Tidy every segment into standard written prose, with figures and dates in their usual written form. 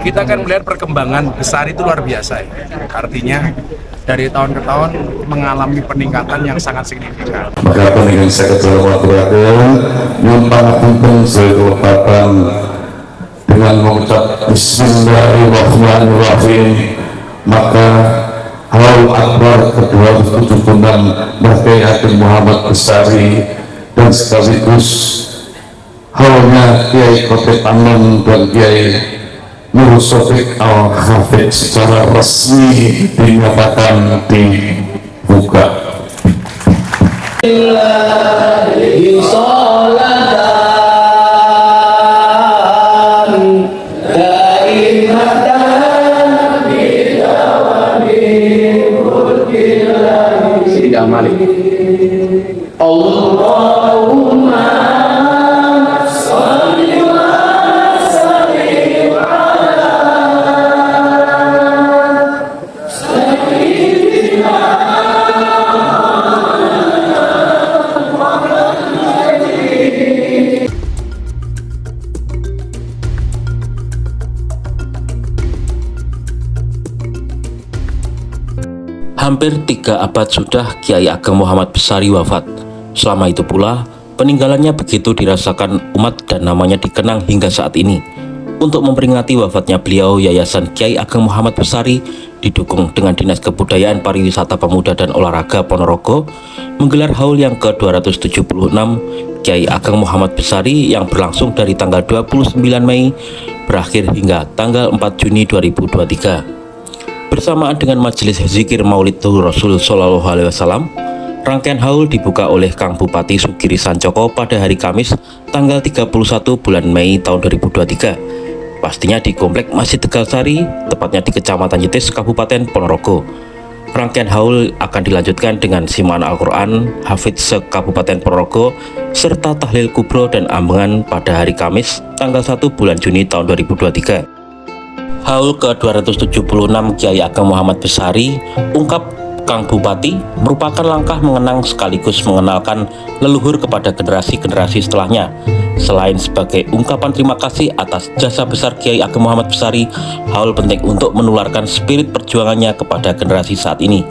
kita kan melihat perkembangan besar itu luar biasa ya. Artinya dari tahun ke tahun mengalami peningkatan yang sangat signifikan. Maka peningkatan saya ketua nyumpang punten sekelopatan dengan mengucap Bismillahirrahmanirrahim, maka Haul Akbar ke-276 Kiai Ageng Muhammad Besari dan sekaligus haulnya Kiai Khotib Anon dan Kiai Nur Sofiq Al-Hafidh secara resmi dinyatakan dibuka. Allahumma sholli wa sallim ala sayyidina Muhammadin. Hampir 3 abad sudah Kiai Ageng Muhammad Besari wafat. Selama itu pula, peninggalannya begitu dirasakan umat dan namanya dikenang hingga saat ini. Untuk memperingati wafatnya beliau, Yayasan Kiai Ageng Muhammad Besari didukung dengan Dinas Kebudayaan Pariwisata Pemuda dan Olahraga Ponorogo menggelar haul yang ke-276 Kiai Ageng Muhammad Besari yang berlangsung dari tanggal 29 Mei berakhir hingga tanggal 4 Juni 2023. Bersamaan dengan majelis zikir Maulid Rasul Shallallahu Alaihi Wasallam, rangkaian haul dibuka oleh Kang Bupati Sugiri Sancoko pada hari Kamis tanggal 31 bulan Mei tahun 2023. Pastinya di Komplek Masjid Tegalsari, tepatnya di Kecamatan Jetis, Kabupaten Ponorogo. Rangkaian haul akan dilanjutkan dengan simaan Al-Quran, Hafidz se-Kabupaten Ponorogo, serta tahlil kubro dan ambengan pada hari Kamis tanggal 1 bulan Juni tahun 2023. Haul ke-276 Kiai Ageng Muhammad Besari, ungkap Kang Bupati, merupakan langkah mengenang sekaligus mengenalkan leluhur kepada generasi-generasi setelahnya. Selain sebagai ungkapan terima kasih atas jasa besar Kiai Ageng Muhammad Besari, haul penting untuk menularkan spirit perjuangannya kepada generasi saat ini.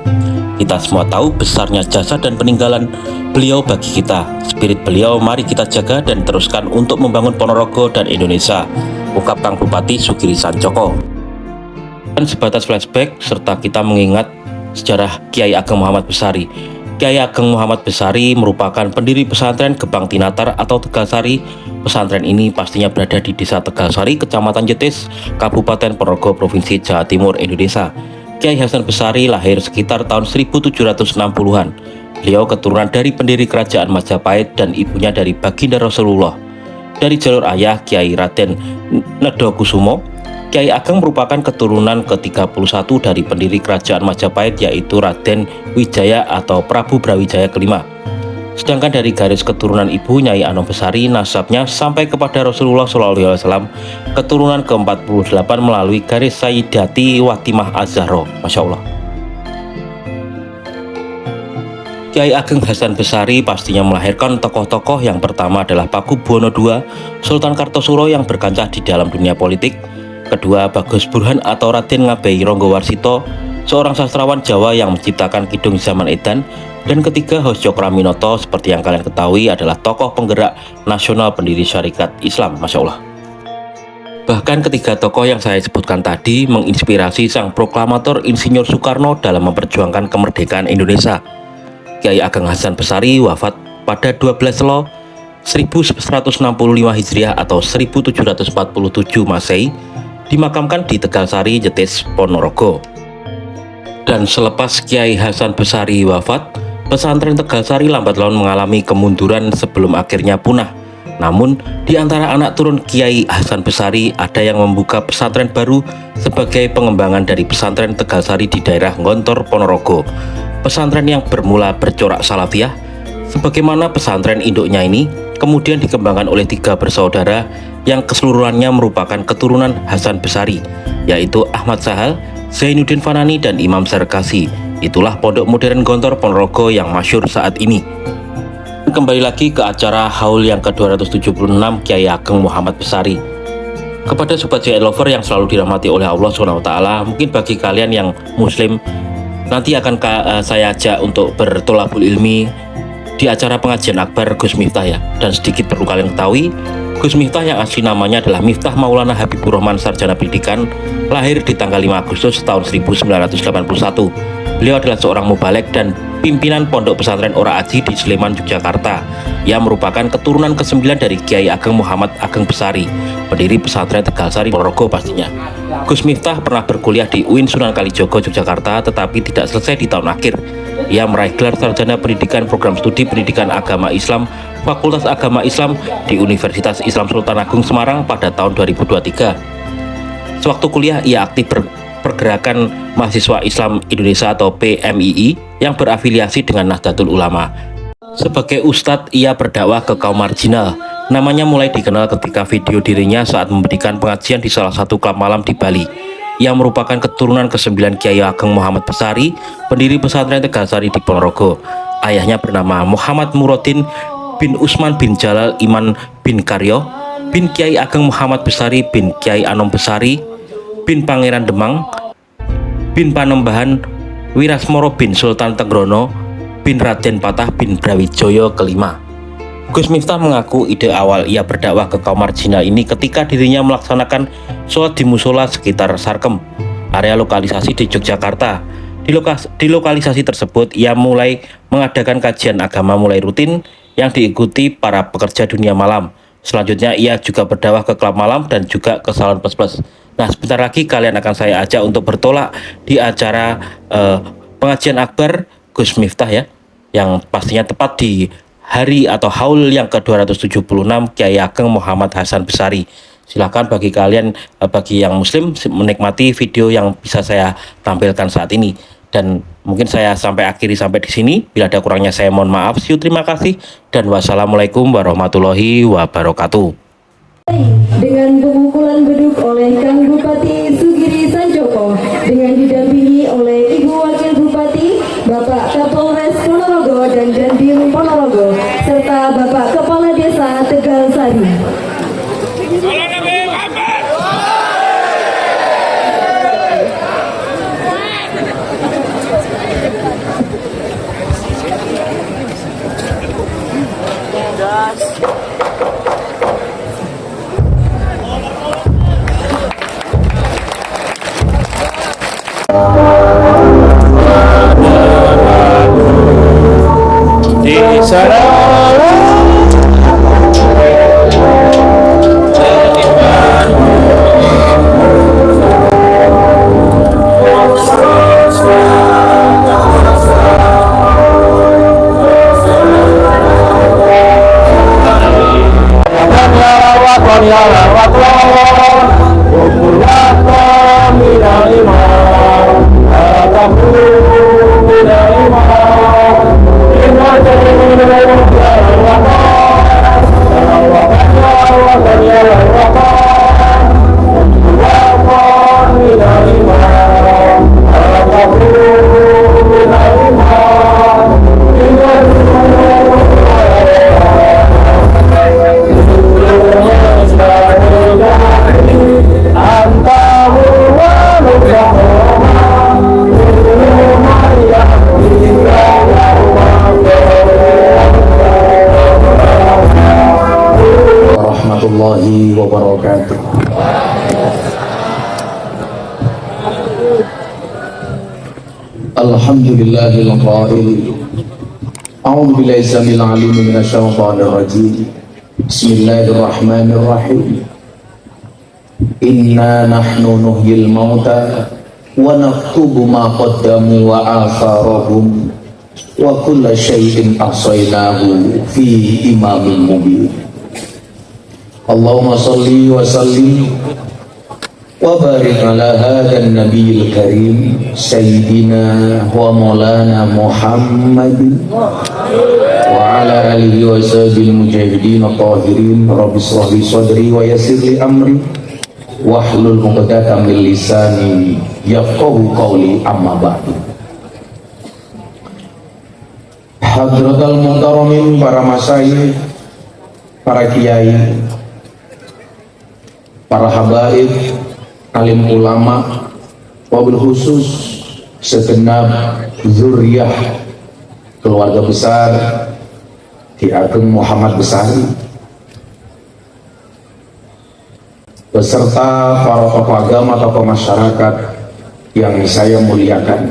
Kita semua tahu besarnya jasa dan peninggalan beliau bagi kita. Spirit beliau mari kita jaga dan teruskan untuk membangun Ponorogo dan Indonesia, ungkap Kang Bupati Sugiri Sancoko. Dan sebatas flashback serta kita mengingat sejarah Kiai Ageng Muhammad Besari. Kiai Ageng Muhammad Besari merupakan pendiri pesantren Gebang Tinatar atau Tegalsari. Pesantren ini pastinya berada di Desa Tegalsari, Kecamatan Jetis, Kabupaten Ponorogo, Provinsi Jawa Timur, Indonesia. Kiai Hasan Besari lahir sekitar tahun 1760-an. Beliau keturunan dari pendiri kerajaan Majapahit dan ibunya dari baginda Rasulullah. Dari jalur ayah Kiai Raden Nedokusumo, Kiai Ageng merupakan keturunan ke-31 dari pendiri kerajaan Majapahit, yaitu Raden Wijaya atau Prabu Brawijaya kelima. Sedangkan dari garis keturunan ibu Nyai Anom Besari, nasabnya sampai kepada Rasulullah SAW, keturunan ke-48 melalui garis Sayyidati Watimah Az-Zahra. Masya Allah. Kiai Ageng Hasan Besari pastinya melahirkan tokoh-tokoh. Yang pertama adalah Pakubuwono II, Sultan Kartosuro yang berkancah di dalam dunia politik. Kedua, Bagus Burhan atau Raden Ngabei Ronggowarsito, seorang sastrawan Jawa yang menciptakan Kidung Zaman Edan. Dan ketiga, Hosjo Praminoto, seperti yang kalian ketahui adalah tokoh penggerak nasional pendiri syarikat Islam. Masya Allah. Bahkan ketiga tokoh yang saya sebutkan tadi menginspirasi sang proklamator Insinyur Soekarno dalam memperjuangkan kemerdekaan Indonesia. Kiai Ageng Hasan Besari wafat pada 12 Selo 1165 Hijriah atau 1747 Masehi, dimakamkan di Tegalsari, Jetis, Ponorogo. Dan selepas Kiai Hasan Besari wafat, pesantren Tegalsari lambat laun mengalami kemunduran sebelum akhirnya punah. Namun, di antara anak turun Kiai Hasan Besari ada yang membuka pesantren baru sebagai pengembangan dari pesantren Tegalsari di daerah Ngontor, Ponorogo. Pesantren yang bermula bercorak salafiyah, sebagaimana pesantren induknya ini, kemudian dikembangkan oleh 3 bersaudara yang keseluruhannya merupakan keturunan Hasan Besari, yaitu Ahmad Sahal, Zainuddin Fanani, dan Imam Sarkasi. Itulah Pondok Modern Gontor Ponorogo yang masyhur saat ini. Kembali lagi ke acara haul yang ke-276 Kiai Ageng Muhammad Besari. Kepada sobat JI Lover yang selalu dirahmati oleh Allah SWT, mungkin bagi kalian yang muslim, nanti akan saya ajak untuk bertolabul ilmi di acara pengajian akbar Gus Miftah ya. Dan sedikit perlu kalian ketahui, Gus Miftah yang asli namanya adalah Miftah Maulana Habibur Rahman, sarjana pendidikan, lahir di tanggal 5 Agustus tahun 1981. Beliau adalah seorang mubalek dan pimpinan Pondok Pesantren Ora Aji di Sleman, Yogyakarta, yang merupakan keturunan ke-9 dari Kiai Ageng Muhammad Ageng Besari, pendiri pesantren Tegalsari Ponorogo pastinya. Gus Miftah pernah berkuliah di UIN Sunan Kalijogo, Yogyakarta, tetapi tidak selesai di tahun akhir. Ia meraih gelar sarjana pendidikan program studi pendidikan agama Islam Fakultas Agama Islam di Universitas Islam Sultan Agung Semarang pada tahun 2023. Sewaktu kuliah, ia aktif pergerakan mahasiswa Islam Indonesia atau PMII yang berafiliasi dengan Nahdlatul Ulama. Sebagai ustadz, ia berdakwah ke kaum marginal. Namanya mulai dikenal ketika video dirinya saat memberikan pengajian di salah satu klub malam di Bali. Ia merupakan keturunan ke-9 Kiai Ageng Muhammad Besari, pendiri pesantren Tegalsari di Ponorogo. Ayahnya bernama Muhammad Murodin bin Usman bin Jalal Iman bin Karyo, bin Kiai Ageng Muhammad Besari bin Kiai Anom Besari, bin Pangeran Demang, bin Panembahan Wirasmoro bin Sultan Tegrono, bin Raden Patah bin Brawijaya kelima. Gus Miftah mengaku ide awal ia berdakwah ke kaum marginal ini ketika dirinya melaksanakan sholat di musola sekitar Sarkem, area lokalisasi di Yogyakarta. Di lokalisasi tersebut, ia mulai mengadakan kajian agama mulai rutin yang diikuti para pekerja dunia malam. Selanjutnya, ia juga berdakwah ke klub malam dan juga ke salon plus-plus. Nah, sebentar lagi kalian akan saya ajak untuk bertolak di acara pengajian akbar Gus Miftah ya, yang pastinya tepat di hari atau haul yang ke-276 Kiai Ageng Muhammad Hasan Besari. Silakan bagi kalian, bagi yang muslim, menikmati video yang bisa saya tampilkan saat ini. Dan mungkin saya akhiri sampai di sini. Bila ada kurangnya saya mohon maaf. Terima kasih dan wassalamualaikum warahmatullahi wabarakatuh. Dengan pemukulan beduk oleh Kang Bupati Sugiri Sanjoko, dengan didampingi oleh Ibu Wakil Bupati, Bapak Kapolres Ponorogo dan Dandim Ponorogo, serta Bapak Kepala Desa Tegalsari. warahmatullahi wabarakatuh. Alhamdulillahil qail. A'udzu billahi samil alim minasyaitonir rajim. Bismillahirrahmanirrahim. Inna nahnu nuhyil mauta wa naktubu ma qaddamu wa atharahum wa kulla syai'in ahsaynahu fi imamin mubin. Allahumma salli wa sallim wa barik ala hadha nabiyil karim sayyidina wa maulana Muhammadin wa ala alihi wa sahbihi mujahidin tahirin. Rabbi shrah li sadri wa yassir li amri wahlul 'uqdatam min lisani yafqahu qawli, amma ba'du. Hadratul muhtaramin, para masyayikh, para kiai, para habaib, alim ulama, wabil khusus segenap zuriyah keluarga besar Ki Ageng Muhammad Besari, beserta para tokoh agama, tokoh masyarakat yang saya muliakan.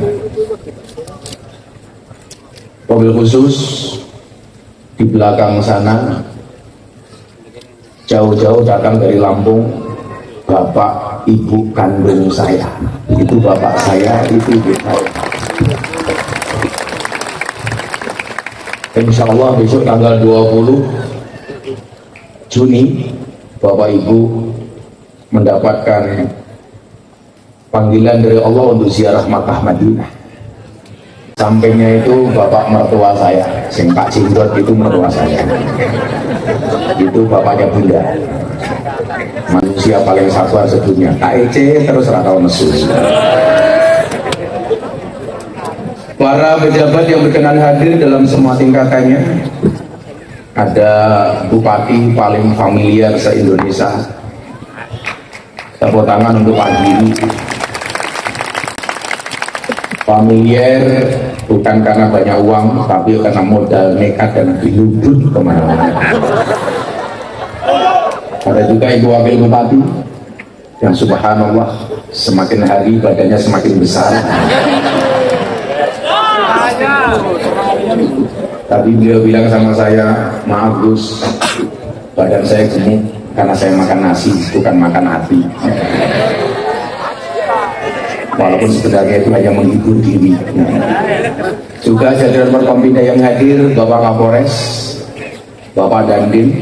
Wabil khusus di belakang sana jauh-jauh datang dari Lampung, bapak ibu kandung saya, itu bapak saya, itu ibu saya. Insya Allah besok tanggal 20 Juni bapak ibu mendapatkan panggilan dari Allah untuk ziarah Makkah Madinah. Sampingnya itu bapak mertua saya, sing Pak Cindot itu mertua saya, itu bapaknya Bunda, manusia paling satuan sedunia, KEC terus ratau nesu. Para pejabat yang berkenan hadir dalam semua tingkatannya, ada bupati paling familiar se-Indonesia, tepuk tangan untuk pagi ini. Familiar bukan karena banyak uang, tapi karena modal nekat dan diludut kemana-mana. Ada juga ibu wakil bupati yang subhanallah semakin hari badannya semakin besar. Tadi beliau bilang sama saya, maaf Gus, badan saya gemuk karena saya makan nasi, bukan makan hati. Walaupun sebenarnya itu hanya menghibur diri. Juga jajaran Forkompinda yang hadir, Bapak Kapolres, Bapak Dandim,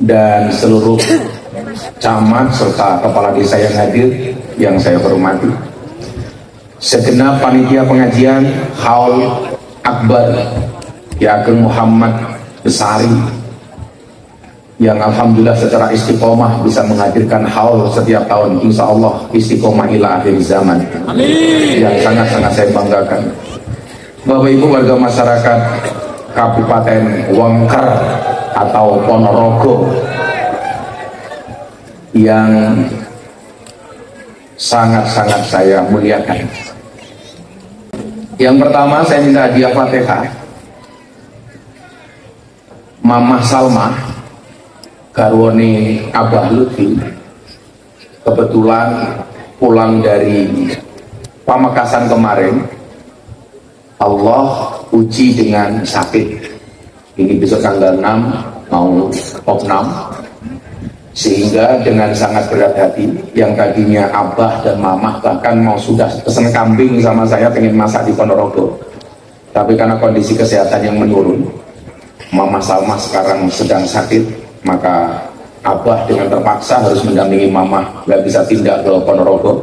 dan seluruh camat serta kepala desa yang hadir yang saya hormati. Segenap panitia pengajian Haul Akbar Ki Ageng Muhammad Besari yang alhamdulillah secara istiqomah bisa menghadirkan haul setiap tahun, insya Allah istiqomah ila akhir zaman. Amin. Yang sangat-sangat saya banggakan. Bapak Ibu warga masyarakat Kabupaten Wengker atau Ponorogo yang sangat-sangat saya muliakan. Yang pertama saya minta hadiah Fatihah Mamah Salmah garwone Abah Lutfi, kebetulan pulang dari Pamekasan kemarin, Allah uji dengan sakit. Ini besok tanggal 6 mau opnam, sehingga dengan sangat berat hati yang tadinya Abah dan Mamah bahkan mau sudah pesen kambing sama saya pengen masak di Ponorogo, tapi karena kondisi kesehatan yang menurun, Mamah Salmah sekarang sedang sakit, maka Abah dengan terpaksa harus mendampingi Mamah, nggak bisa tindak ke Ponorogo.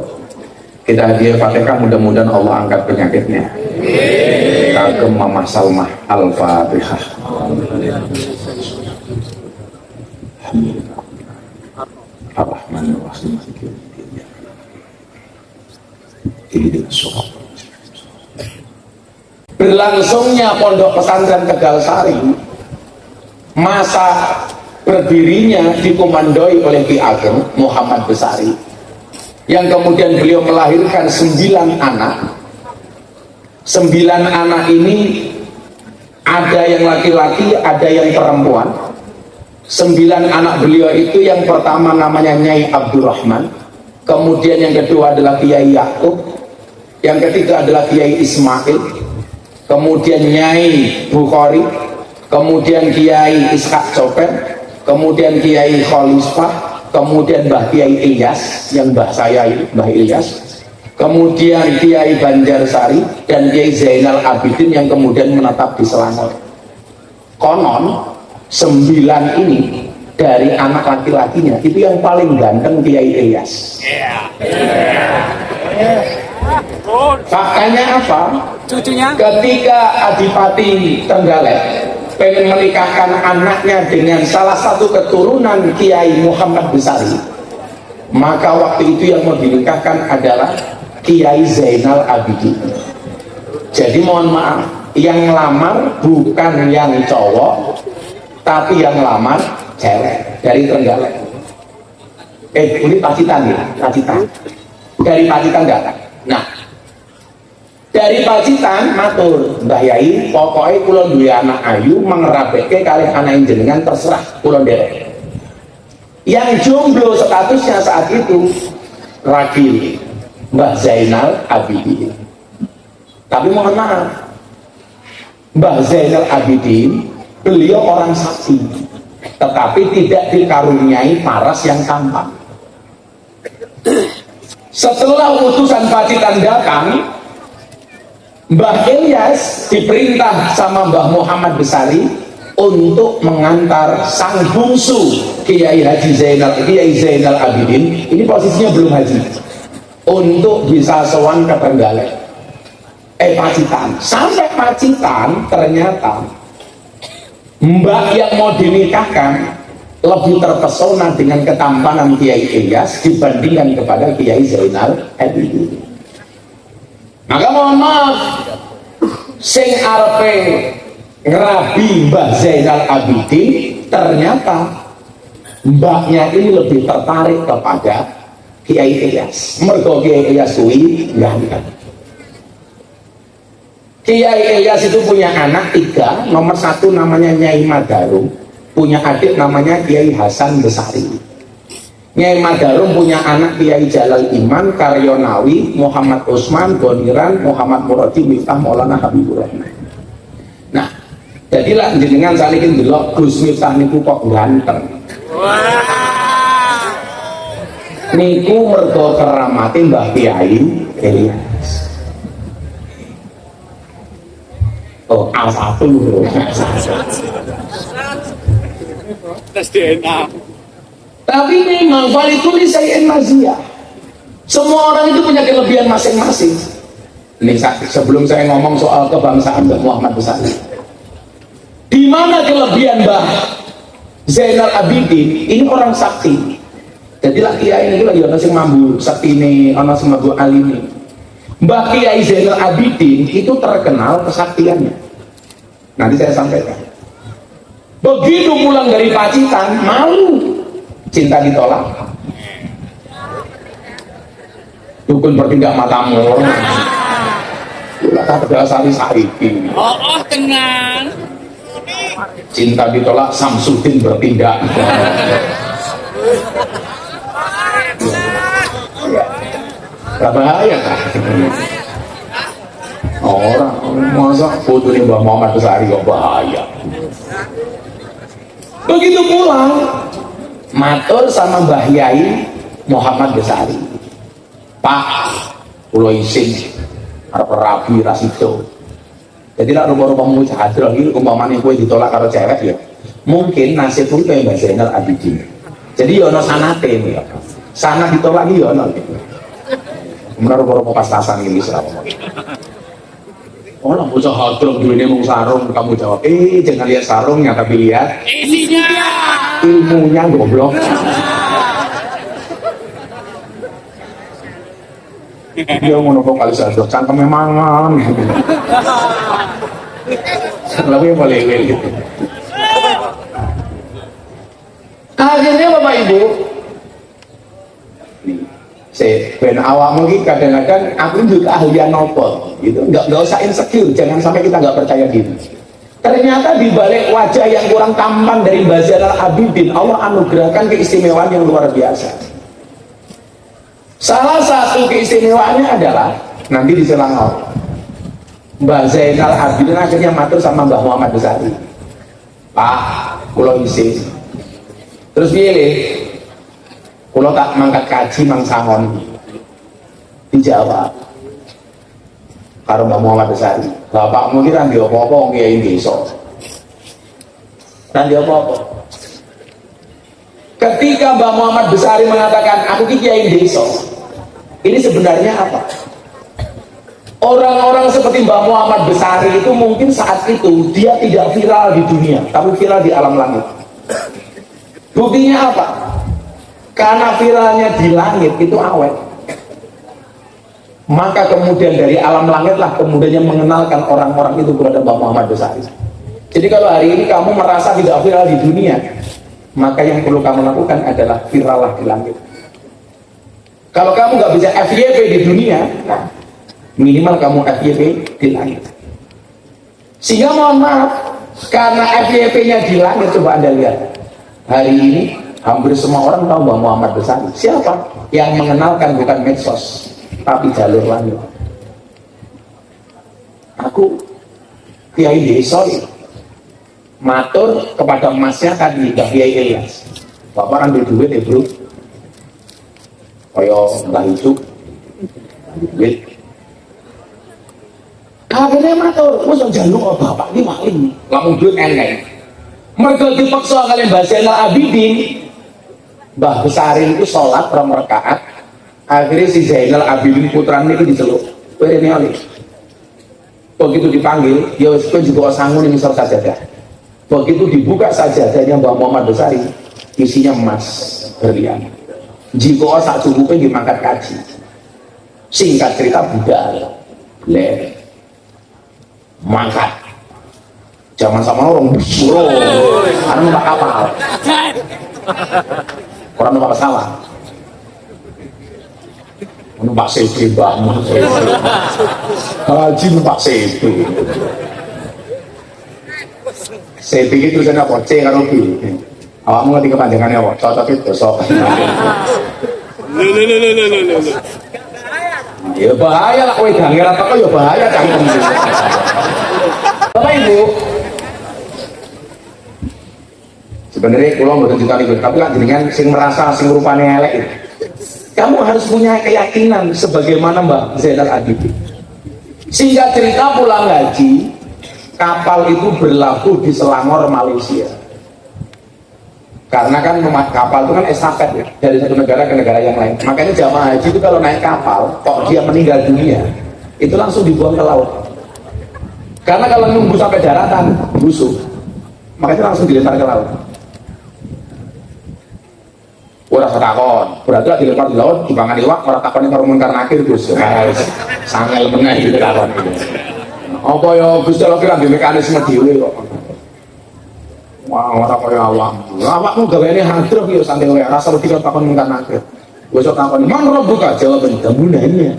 Kita hadiah Fatihah, mudah-mudahan Allah angkat penyakitnya. Kagem Mamah Salmah, Al-Fatihah. Berlangsungnya Pondok Pesantren Tegal Sari, masa berdirinya dikomandoi oleh Ki Ageng Muhammad Besari, yang kemudian beliau melahirkan 9 anak. 9 anak ini ada yang laki-laki, ada yang perempuan. 9 anak beliau itu yang pertama namanya Nyai Abdurrahman, kemudian yang kedua adalah Kiai Yakub, yang ketiga adalah Kiai Ismail, kemudian Nyai Bukhari, kemudian Kiai Ishak Copen, kemudian Kiai Kholisfah, kemudian Mbah Kiai Ilyas yang mbah saya itu, Mbah Ilyas, kemudian Kiai Banjarsari, dan Kiai Zainal Abidin yang kemudian menetap di Selangor. Konon 9 ini dari anak laki-lakinya itu yang paling ganteng Kiai Ilyas. Faktanya apa? Cucunya ketika Adipati Trenggalek pengen menikahkan anaknya dengan salah satu keturunan Kiai Muhammad Besari, maka waktu itu yang mau dinikahkan adalah Kiai Zainal Abidin. Jadi mohon maaf, yang lamar bukan yang cowok, tapi yang lamar cewek dari Trenggalek. Ini Pacitan ya, Pacitan. Dari Pacitan datang. Nah, dari Pacitan matur, Mbah Yai, pokoknya kula duwe anak ayu mengerabeke kalih anak jenengan terserah kula nderek. Yang jomblo statusnya saat itu ragil Mbah Zainal Abidin. Tapi mohon maaf, Mbah Zainal Abidin beliau orang sakti, tetapi tidak dikaruniai paras yang tampan. Setelah utusan Pacitan datang, Mbah Ilyas diperintah sama Mbah Muhammad Besari untuk mengantar sang bungsu Kiai Zainal Abidin, ini posisinya belum haji, untuk bisa sowan ke Trenggalek, Pacitan. Sampai Pacitan ternyata mbak yang mau dinikahkan lebih terpesona dengan ketampanan Kiai Ilyas dibandingkan kepada Kiai Zainal Abidin. Maka mohon maaf, sing arepe ngerabi Mbah Zainal Abidin, ternyata mbaknya ini lebih tertarik kepada Kiai Ilyas. Mergo Kiai Ilyas kuwi ganteng. Kiai Ilyas itu punya anak 3, nomor 1 namanya Nyai Madarum, punya adik namanya Kiai Hasan Besari. Nyai Madarum punya anak Kiai Jalal Iman, Karyonawi, Muhammad Usman, Boniran, Muhammad Muradi, Miftah, Maulana Habibur Rahman. Nah, jadilah jenengan salikin delok Gus Miftah niku kok ganteng. Niku mergo keramate Mbah Kiai Ilyas. Oh, A1 bro. Tes DNA. Tapi memang walituli sayin maziyah. Semua orang itu punya kelebihan masing-masing. Ini sebelum saya ngomong soal kebangsaan Mbah Muhammad Besari, di mana kelebihan Mbah Zainal Abidin? Ini orang sakti. Jadilah kiai ini lagi orang sing mambu sakti ini, orang sing mambu alim ini. Mbah Kiai Zainal Abidin itu terkenal kesaktiannya. Nanti saya sampaikan. Begitu pulang dari Pacitan, malu, cinta ditolak. Dukun bertindak matamu. Ulah tak sari saiki. Oh, tenang. Cinta ditolak, Samsudin bertindak. Gak bahaya kan? Orang masa foto ini Mbah Muhammad Besari kok bahaya. Begitu pulang, matur sama Mbah Yai Muhammad Besari, Pak, kula isin arep rabi rasido. Jadi lah rupa-rupa mujahadroh ini umpamanya kue ditolak karo cewek ya, mungkin nasib pun kayak Mbah Zainal Abidin. Jadi ya ono sanate ini ya, sana ditolak ya ono. Kemudian rupa-rupa pas-pasan ini selama. Oh lah bocah hadroh duitnya mau sarung, kamu jawab, jangan lihat sarungnya tapi lihat Isinya. ilmunya goblok. Dia mau nopo kali sadar, cangkemnya mangan. Lebih boleh gitu. Akhirnya Bapak Ibu, ben awak mungkin kadang-kadang aku juga ahlian nopo, gitu. Nggak usah insecure, jangan sampai kita nggak percaya diri. Ternyata di balik wajah yang kurang tampan dari Mbah Zainal Abidin, Allah anugerahkan keistimewaan yang luar biasa. Salah satu keistimewaannya adalah nanti di Selangor, Mbah Zainal Abidin akhirnya matur sama Mbah Muhammad Besari, Pak, kula isin. Terus pilih, kula tak mangkat kaji mangsangon. Dijawab karo Mbah Muhammad Besari, bapakmu ini kan dia apa-apa kiai desa. Kan dia apa-apa. Ketika Mbah Muhammad Besari mengatakan aku kiai desa, ini sebenarnya apa? Orang-orang seperti Mbah Muhammad Besari itu mungkin saat itu dia tidak viral di dunia, tapi viral di alam langit. Buktinya apa? Karena viralnya di langit itu awet. Maka kemudian dari alam langit lah kemudian mengenalkan orang-orang itu kepada Mbah Muhammad Besari. Jadi kalau hari ini kamu merasa tidak viral di dunia, maka yang perlu kamu lakukan adalah virallah di langit. Kalau kamu nggak bisa FYP di dunia, nah, minimal kamu FYP di langit. Sehingga mohon maaf, karena FYP-nya di langit, coba Anda lihat. Hari ini hampir semua orang tahu Mbah Muhammad Besari. Siapa? Yang mengenalkan bukan medsos, tapi jalur langit. Aku Kiai Desoi matur kepada emasnya tadi, Mbah Kiai Ilyas. Bapak kan duit ya bro, kaya Mbah Ijuk duit. Akhirnya matur, masa jalur bapak ini maling, ngomong duit eneng. Mereka dipaksa kalian Mbah Zainal Abidin, Mbah Besari itu sholat rong rakaat. Akhirnya si Zainal Abidin putranya itu diceluk, ini oleh. Begitu dipanggil, ya wis juga sanggup nih misal sajadah. Begitu dibuka sajadahnya Mbah Muhammad Besari, isinya emas berlian. Jika sak cukupnya dimangkat kaji. Singkat cerita budal, mangkat. Zaman sama orang busuro, karena numpak kapal. Orang numpak pesawat. Numpak CB banget. Haji numpak CB. CB itu tulisannya apa? C karo B. Awakmu ngerti kepanjangannya apa? Cocok itu besok. Ya bahaya lah kowe ganger apa kok ya bahaya cangkem. Bapak Ibu, sebenarnya kalau mboten ditani tapi kan jenengan sing merasa sing rupane elek itu. Kamu harus punya keyakinan sebagaimana Mbak Zainal Abidin. Sehingga cerita pulang haji, kapal itu berlabuh di Selangor, Malaysia. Karena kan kapal itu kan estafet ya, dari satu negara ke negara yang lain. Makanya jamaah haji itu kalau naik kapal, kok dia meninggal dunia, itu langsung dibuang ke laut. Karena kalau nunggu sampai daratan, busuk. Makanya langsung dilempar ke laut. Ora takon, berarti lah dilempar di laut, dipangan iwak, ora takon karo mungkar nakir Gus. Sangel meneh iki takon. Apa ya Gus kalau kira di mekanisme dhewe kok. Wah, ora kaya awak. Awakmu gaweane hadroh ya santai wae, rasa wedi karo takon mungkar nakir. Wis takon, "Man buka jawaban gunanya."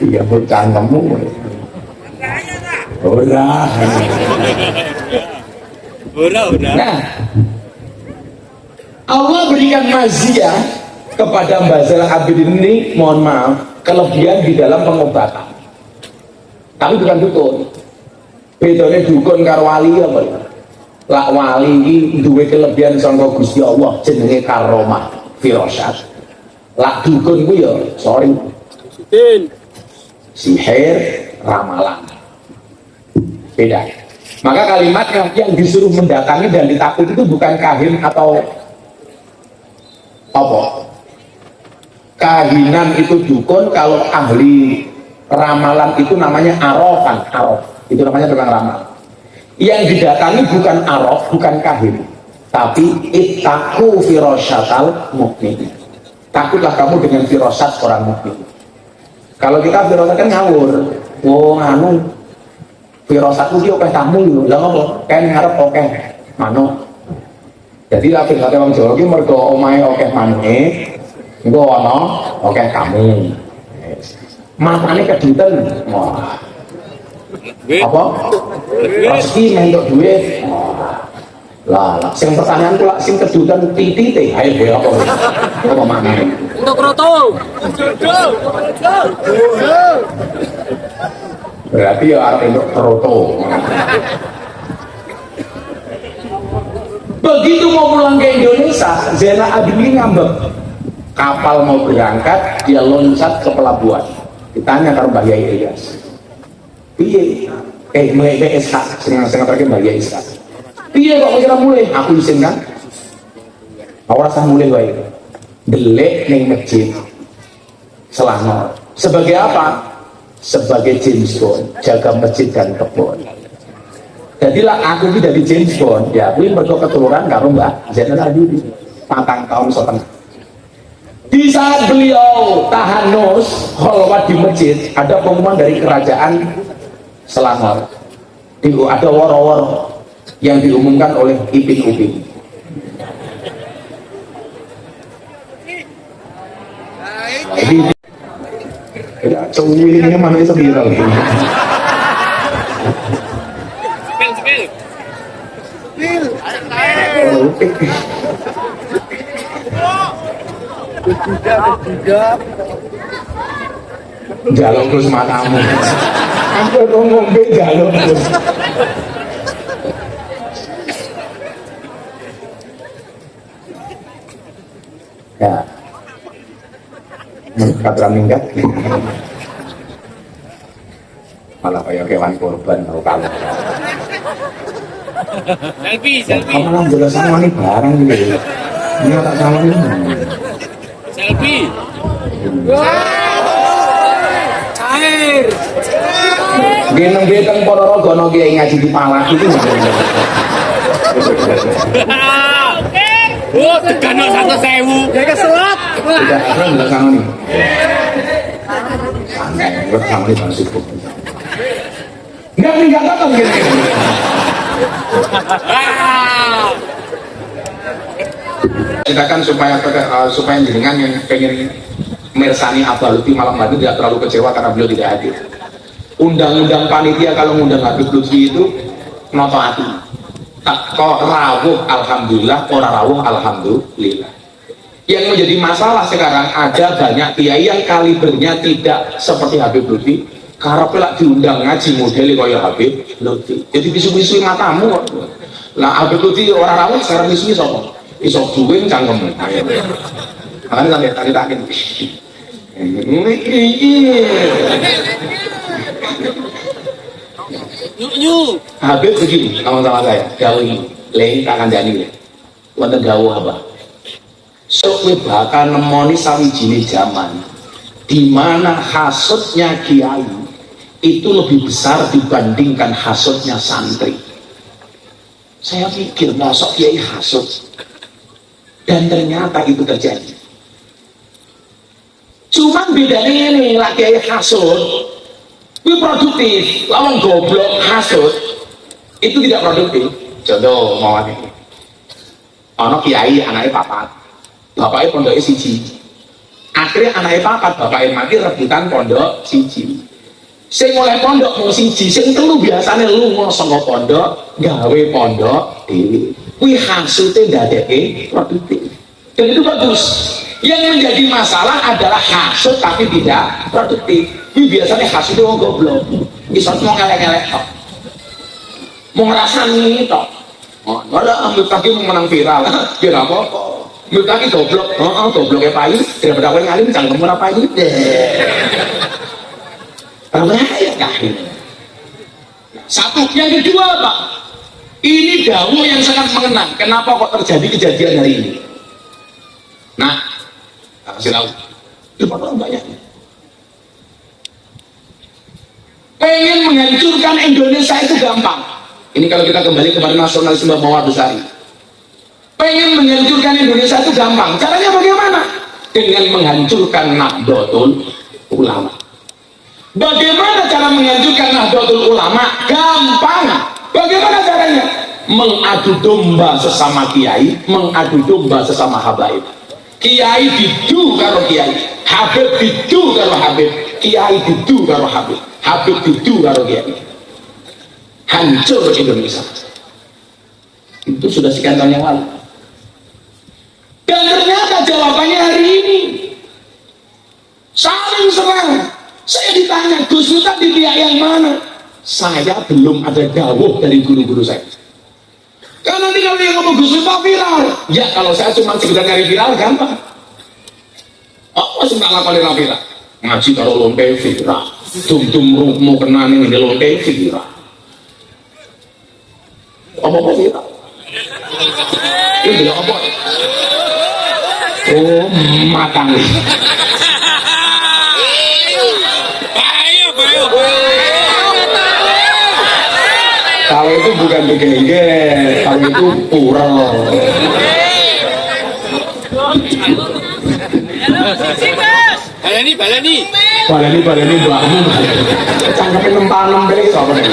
Iya, bocah kamu. Ora. Nah, Allah berikan maziyah kepada Mbah Zainal Abidin ini, mohon maaf, kelebihan di dalam pengobatan. Tapi bukan dukun. Bedanya dukun karo wali apa ya? Lak wali ini duwe kelebihan sangka Gusti Allah jenenge karomah firasat. Lak dukun ku ya sorry. Sihir, ramalan. Beda. Maka kalimat yang disuruh mendatangi dan ditakuti itu bukan kahin atau apa. Kahinan itu dukun, kalau ahli ramalan itu namanya arofan. Arof itu namanya tukang ramal. Yang didatangi bukan arof, bukan kahin, tapi ittaqu firasyatal mukmin. Takutlah kamu dengan firasat orang mukmin. Kalau kita firasat kan ngawur. Oh anu firasatku ki akeh tamu lho. Lah ngopo? Kan ngarep akeh manuk. Jadi lah firasate wong Jawa ki mergo omahe akeh manuke, engko ana akeh tamu. Matane keduten. Wah. Apa? Rezeki mentok duit. Lah, sing pertanyaanku lak sing keduten titite. Ayo kowe apa? Apa manane? Untuk roto. Berarti ya arep entuk roto. Begitu mau pulang ke Indonesia, Zainal Abidin ngambek. Kapal mau berangkat, dia loncat ke pelabuhan. Ditanya karo Mbah Yai Ilyas. Piye? Mbak Ishak, sing terakhir Mbah Yai Ishak. Piye kok kira mulai? Aku izinkan. Aku rasa mulai wae. Delek ning masjid Selangor. Sebagai apa? Sebagai James Bond, jaga masjid dan kebun. Jadilah aku ini dari James Bond, ya aku mergo keturunan karo Mbak Zainal Abidin 4 tahun setengah. Di saat beliau tahanus kholwat di masjid, ada pengumuman dari kerajaan Selangor. Ada woro-woro yang diumumkan oleh Ipin Upin. Ini ya, cuy ini mana bisa viral. Jaluk terus matamu. Aku ngombe jaluk terus. Ya, meningkat meningkat. Malah kayak kewan korban kalau kamu. Selfie, selfie, Kamu lah jelas sama nih barang gitu. Ini tak salah nih. selfie. Air. Geneng-geneng Ponorogo no kiai ngaji di Malang itu. Oh, tegano 1.000. Kayak keselak. Tidak ada jelas sama nih. Aneh, jelas sama nih bang sibuk. Enggak datang gitu. Ceritakan supaya jenengan yang pengen mersani Abah Lutfi malam hari tidak terlalu kecewa karena beliau tidak hadir. Undang-undang panitia kalau ngundang Habib Lutfi itu noto hati. Kok rawuh alhamdulillah, orang rawuh alhamdulillah. Yang menjadi masalah sekarang ada banyak kiai yang kalibernya tidak seperti Habib Lutfi. Karena pelak diundang ngaji model kaya Habib Lutfi. Jadi bisu-bisu matamu kok. Lah Habib Lutfi orang rawuh sekarang bisu sapa? Iso duwe cangkemmu. Makanya sampai tadi takin. Yuk. Habib begini, ngomong sama saya, gawe ini, lain tangan jani, wonten gawe apa? Sok bakal nemoni sawijine zaman, di mana hasutnya kiai itu lebih besar dibandingkan hasutnya santri. Saya pikir masuk kiai hasut, dan ternyata itu terjadi. Cuman bedanya ini lah kiai hasut. Itu produktif, lawan goblok hasut itu tidak produktif. Contoh mau ini, anak kiai anaknya papat, bapaknya pondoknya siji. Akhirnya anaknya papat, bapaknya mati rebutan pondok siji. Sing oleh pondok mau siji, sing telu biasanya lu mau sangka pondok, gawe pondok dewi. Kuwi hasutnya ndadeke produktif, dan itu bagus. Yang menjadi masalah adalah hasut tapi tidak produktif. Ini biasanya hasut itu orang goblok. Isot mau ngelek-ngelek tok, mau ngerasani tok. Oh, ada ambil kaki mau menang viral, biar apa? Ambil kaki goblok, gobloknya payu. Daripada aku ngalim cangkem apa payu? Bahaya kahim. Satu, yang kedua apa? Ini dawuh yang sangat mengenang. Kenapa kok terjadi kejadian hari ini? Nah, kasih tahu. Itu orang banyaknya. Pengen menghancurkan Indonesia itu gampang. Ini kalau kita kembali kepada nasionalisme Mawar Besari. Pengen menghancurkan Indonesia itu gampang. Caranya bagaimana? Dengan menghancurkan Nahdlatul Ulama. Bagaimana cara menghancurkan Nahdlatul Ulama? Gampang. Bagaimana caranya? Mengadu domba sesama kiai, mengadu domba sesama habaib. Kiai didu karo kiai, Habib didu karo Habib, kiai didu karo Habib, Habib didu karo kiai. Hancur Indonesia. Itu sudah sekian tahun yang lalu. Dan ternyata jawabannya hari ini saling serang. Saya ditanya, Gus Miftah di pihak yang mana? Saya belum ada dawuh dari guru-guru saya. Karena nanti kalau dia ngomong Gus Miftah viral, ya kalau saya cuma sekedar nyari viral gampang. Apa sih tak lakukan viral? Ngaji kalau lonte viral, dum-dum mau kena nih di lonte viral. Apa viral? Ini bilang apa? Oh matang. Kalau itu bukan begengge, kalau itu pura. Balani. Mbakmu. Cangkepin nempanem beli apa nih?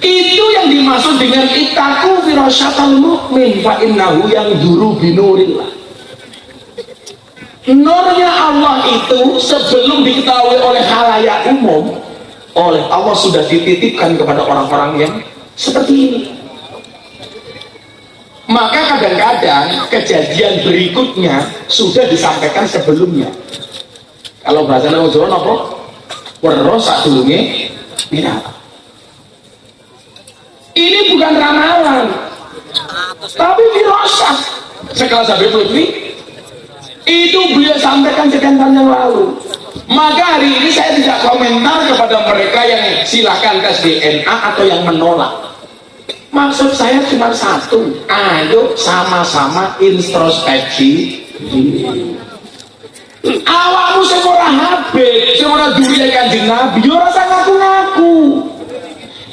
Itu yang dimaksud dengan ittaqu firasyatal mu'min fa innahu yang duru binurillah. Nurnya Allah itu sebelum diketahui oleh khalayak umum, oleh Allah sudah dititipkan kepada orang-orang yang seperti ini. Maka kadang-kadang kejadian berikutnya sudah disampaikan sebelumnya. Kalau bahasa Jawa apa? Weruh sadurunge binatang. Ini bukan ramalan, tapi firasat. Sekelas Habib Lutfi itu beliau sampaikan sekian tahun yang lalu. Maka hari ini saya tidak komentar kepada mereka yang silakan tes DNA atau yang menolak. Maksud saya cuma satu, ayo sama-sama introspeksi. Awakmu sing ora habis, sing ora duriya Kanjeng Nabi, yo ora usah ngaku-ngaku.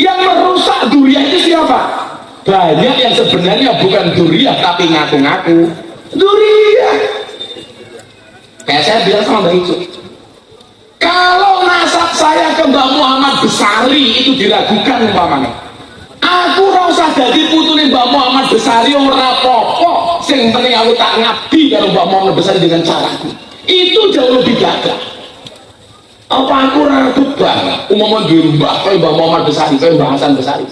Yang merusak duriya itu siapa? Banyak yang sebenarnya bukan duriya tapi ngaku-ngaku duriya. Kayak saya bilang sama Mbak Icu, kalau nasab saya ke Mbak Muhammad Besari itu diragukan umpamanya, aku ora usah dadi putune Mbak Muhammad Besari ora apa-apa, sing penting aku tak ngabdi karo Mbak Muhammad Besari dengan caraku. Itu jauh lebih gagah. Apa aku ragu banget umumnya di Mbak Muhammad Besari, kayak Mbak Hasan Besari.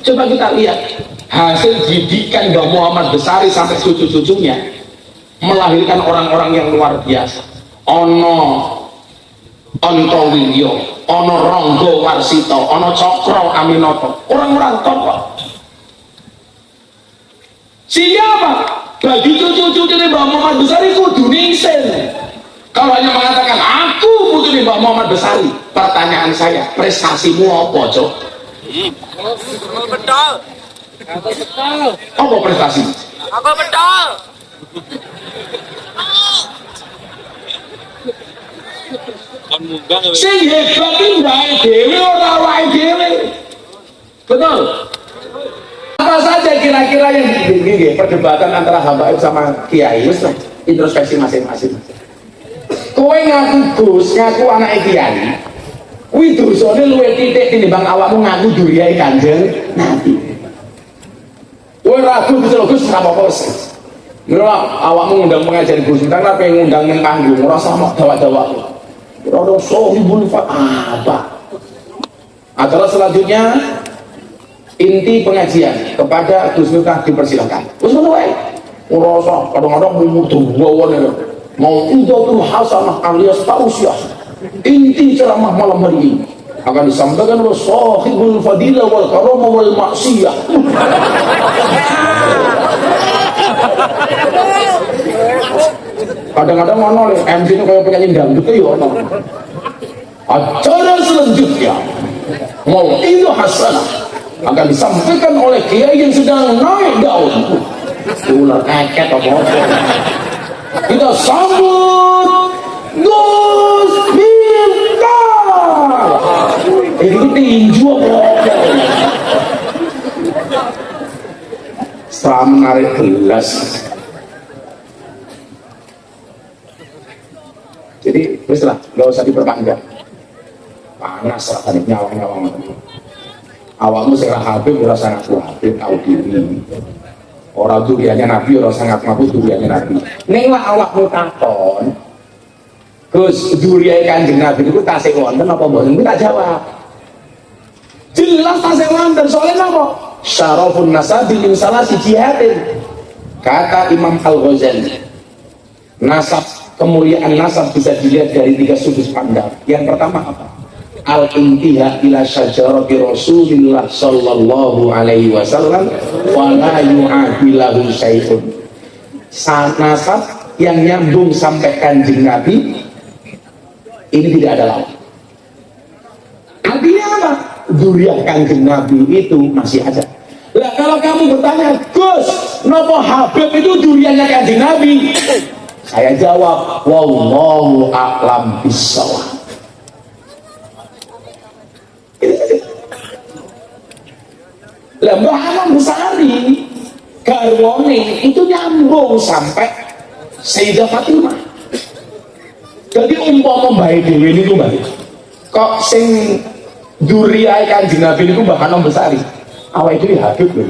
Coba kita lihat hasil didikan Mbak Muhammad Besari sampai cucu-cucunya melahirkan orang-orang yang luar biasa. Ono Ontowilyo, ono Ronggo Warsito, ono Cokro Aminoto, orang-orang tokoh. Siapa? Bagi cucu-cucu Mbak Muhammad Besari kudu ningsin. Kalau hanya mengatakan aku putri Mbak Muhammad Besari, pertanyaan saya, prestasimu apa, Cok? Betul. Apa prestasi? Apa betul? Sing hebat iki wae dhewe ora wae dhewe. Betul. Apa saja kira-kira yang begini perdebatan antara hamba sama kiai, wis introspeksi masing-masing. Kowe ngaku Gus, ngaku anak kiai, kuwi dosane luwih titik tinimbang awakmu ngaku duriyae Kanjeng Nabi. Kowe ragu Gus ora apa-apa wis. Ora awakmu ngundang pengajian Gus, entar ora pengen ngundang ning panggung, ora usah mok dawak-dawak. Ora sohibul apa. Acara selanjutnya inti pengajian kepada Gus Miftah dipersilakan. Wis ngono wae. Ora usah kadang-kadang mutu wawon mau Idul Hasanah alias tausiah. Inti ceramah malam hari ini akan disampaikan oleh sahibul fadilah wal karamah wal maksiyah. Kadang-kadang ono MC itu kayak penyanyi dangdut ya ono. Acara selanjutnya mau Idul Hasanah akan disampaikan oleh kiai yang sedang naik daun. Ular keket apa? Kita sambut Gus Miftah. Itu tinju apa? Setelah menarik gelas. Jadi, wis lah, nggak usah diperpanjang. Panas lah, tadi nyawang-nyawang. Awakmu sing Habib, ora sangat Habib, tahu diri. Orang duriannya Nabi, orang sangat ngaku duriannya Nabi. Neng lah awakmu takon, Gus durian Kanjeng Nabi itu tasik wonten apa mboten? Kita jawab. Jelas tasik wonten, soalnya apa? Syarafun nasabi min salasi jihadin. Kata Imam Al-Ghazali, nasab, kemuliaan nasab bisa dilihat dari 3 sudut pandang. Yang pertama apa? Al-intiha ila syajarati Rasulillah sallallahu alaihi wasallam wa la yu'adilahu syai'un. Nasab yang nyambung sampai Kanjeng Nabi ini tidak ada lawan. Artinya apa? Duriah Kanjeng Nabi itu masih ada. Lah kalau kamu bertanya, Gus, nopo Habib itu duriannya Kanjeng Nabi? Saya jawab, wallahu a'lam bissawab. Lah Mbah Hamam Besari garwane itu nyambung sampai Sayyidah Fatimah. Jadi umpama Mbah Dewi niku Mbah, kok sing duriyae Kanjeng Nabi niku Mbah Hamam Besari. awake dhewe Habib lho.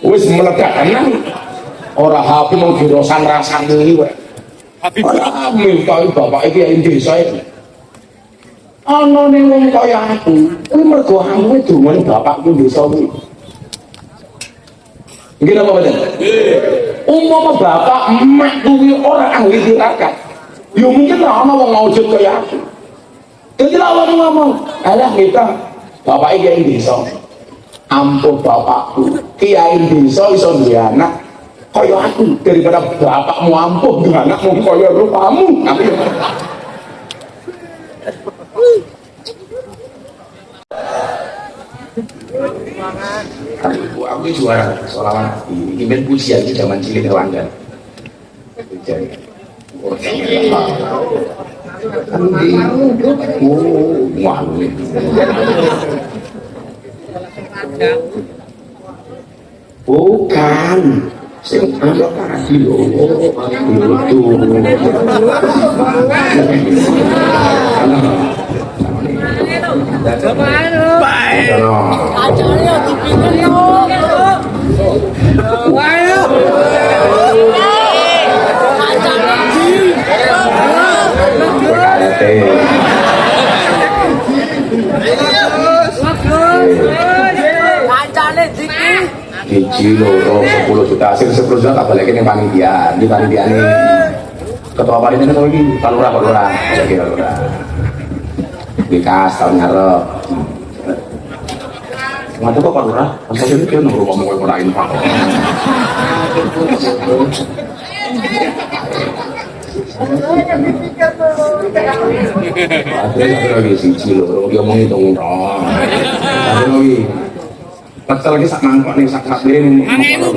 Wis meledak tenan. Ora Habib mau dirasan-rasan iki wae. Habib ora minta bapak iki ing desa iki. Ana ning wong kaya aku, kuwi mergo aku dongan bapakku desa kuwi. Nggih napa mboten? Nggih. Umpama bapak emak kuwi ora ahli tirakat. Ya mungkin ana wong maujud kaya aku. Jadi lawan ngomong, alah kita bapak iki ing desa. Ampun bapakku, kiai desa iso duwe anak kaya aku daripada bapakmu ampuh duwe anakmu kaya rupamu. Aku juara sholawat ini ben pujian di zaman cilik Rwanda. Bukan sing ana tadi lho itu Biji loro 10 juta hasil 10 juta tak balik ini panitia di panitia ini ketua panitia ini lagi Pak Lurah Bikas tahun ngarep ngadu kok Pak Lurah pasal ini kan nomor ngomong gue murahin Pak ada lagi biji loro dia mau ngitung dong ada lagi pasal lagi sak mangkok nih sak piring mangewu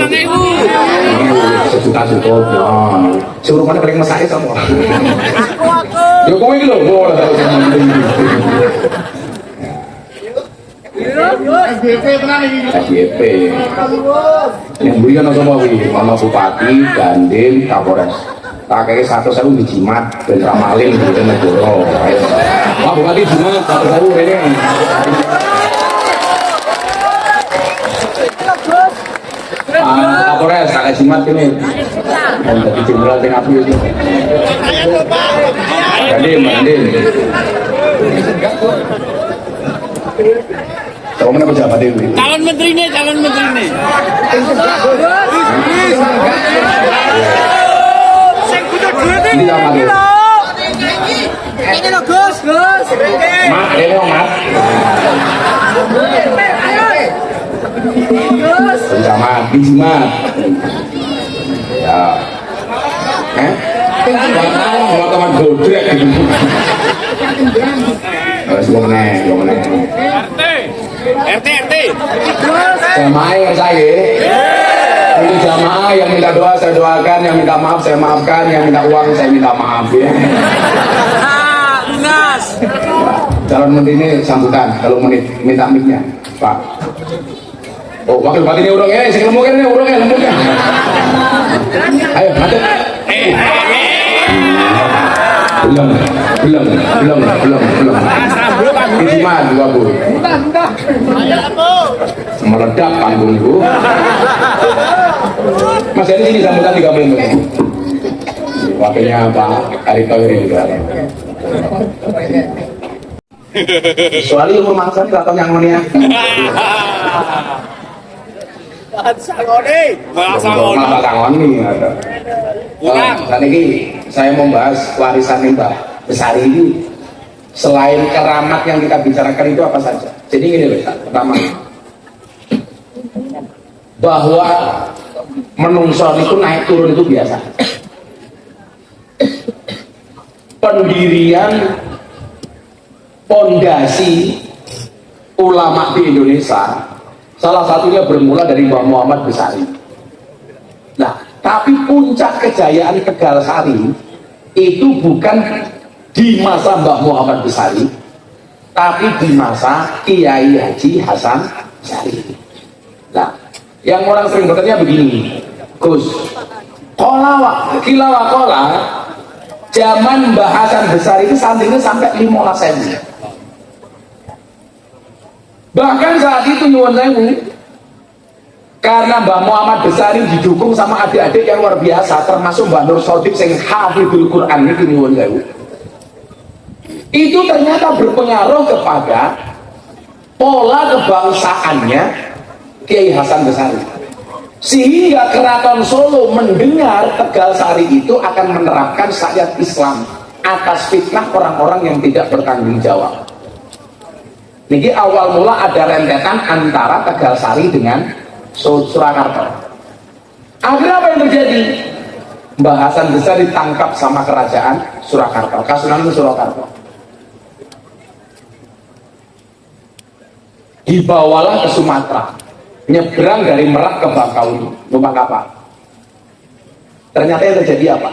sejuta cukup ya suruh mana paling mesake sama aku yo kowe iki lho ora tau SBP tenan iki SBP yang buri kan sapa kuwi ana bupati Gandim Kapolres tak kayak 100.000 dijimat ben ra maling di negara Pak Bupati jimat 100.000 rene Kapolres kakek jimat ini dan jadi jenderal dengan api itu Gandim kamu mana pejabat itu calon menteri nih ini sama dia ini lo Gus Mat ini Mat Pencamat, dijimat ya teman-teman godrek semua meneng RT jamaah yang saya ini jamaah yang minta doa saya doakan, yang minta maaf saya maafkan, yang minta uang saya minta maaf ya lunas calon menteri ini sambutan kalau minta mic-nya Pak. Oh, wakil bupati ini urung ya, sing lemu kan urung ya, lemu kan. Ayo, mati. Belum. Isiman dua bu. Meledak panggung itu. Mas ini sini sambutan 3 menit. Wakilnya Pak Erick Thohir juga. Soalnya umur mangsa ini atau yang mana? Sangoni ada. Dan ini saya membahas warisan Mbah Besari ini. Selain keramat yang kita bicarakan itu apa saja? Jadi ini loh, pertama bahwa menungso itu naik turun itu biasa. Pendirian pondasi ulama di Indonesia salah satunya bermula dari Mbah Muhammad Besari. Nah, tapi puncak kejayaan Tegal Sari itu bukan di masa Mbah Muhammad Besari, tapi di masa Kiai Haji Hasan Sari. Nah, yang orang sering bertanya begini, Gus, kila wakola zaman Mbah Hasan Besari itu santrinya sampai 15.000. Bahkan saat itu nyuwun sewu, karena Mbah Muhammad Besari didukung sama adik-adik yang luar biasa, termasuk Mbah Nur Sodik yang hafidul Quran itu nyuwun sewu, itu ternyata berpengaruh kepada pola kebangsaannya Kiai Hasan Besari, sehingga Keraton Solo mendengar Tegal Sari itu akan menerapkan syariat Islam atas fitnah orang-orang yang tidak bertanggung jawab. Niki awal mula ada rentetan antara Tegal Sari dengan Surakarta. Akhirnya apa yang terjadi? Mbah Hasan Besari ditangkap sama kerajaan Surakarta, Kasunanan Surakarta. Dibawalah ke Sumatera, nyebrang dari Merak ke Bangkauni, numpak kapal. Ternyata yang terjadi apa?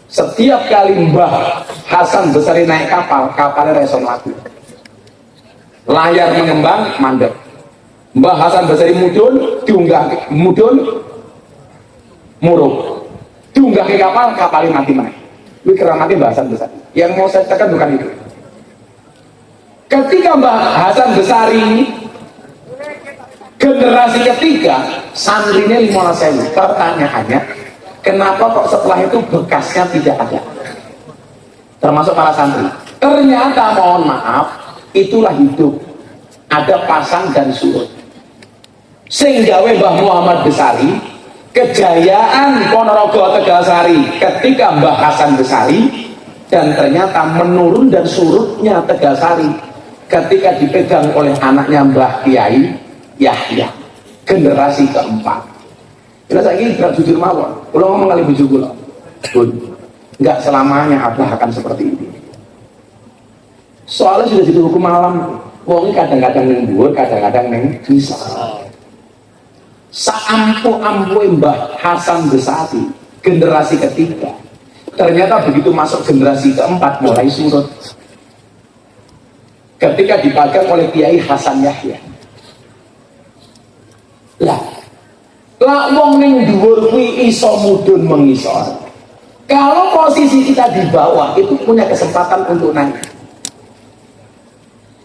Setiap kali Mbah Hasan Besari naik kapal, kapalnya reson lagi. Layar mengembang, mandek. Mbah Hasan Besari mudun, diunggah mudun, muruk. Diunggah ke kapal, kapalnya mati-mati. Ini keramatnya Mbah Hasan Besari. Yang mau saya katakan bukan itu. Ketika Mbah Hasan Besari generasi ketiga, santrinya 15.000. Pertanyaannya, kenapa kok setelah itu bekasnya tidak ada? Termasuk para santri. Ternyata mohon maaf, itulah hidup. Ada pasang dan surut. Sehingga Mbah Muhammad Besari, kejayaan Ponorogo Tegal Sari ketika Mbah Hasan Besari, dan ternyata menurun dan surutnya Tegal Sari ketika dipegang oleh anaknya Mbah Kiai Yahya, generasi keempat. Ini saya ingin berat jujur mawon. Kalau ngomong kali bujuk kula, enggak selamanya Abah akan seperti ini. Soalnya sudah jadi hukum alam. Wong kadang-kadang neng dhuwur, kadang-kadang neng bisa. Saampuh-ampuh Mbah Hasan Besari, generasi ketiga. Ternyata begitu masuk generasi keempat mulai surut. Ketika dipegang oleh Kiai Hasan Yahya. Lah wong ning dhuwur kuwi iso mudhun mengisor. Kalau posisi kita di bawah itu punya kesempatan untuk naik.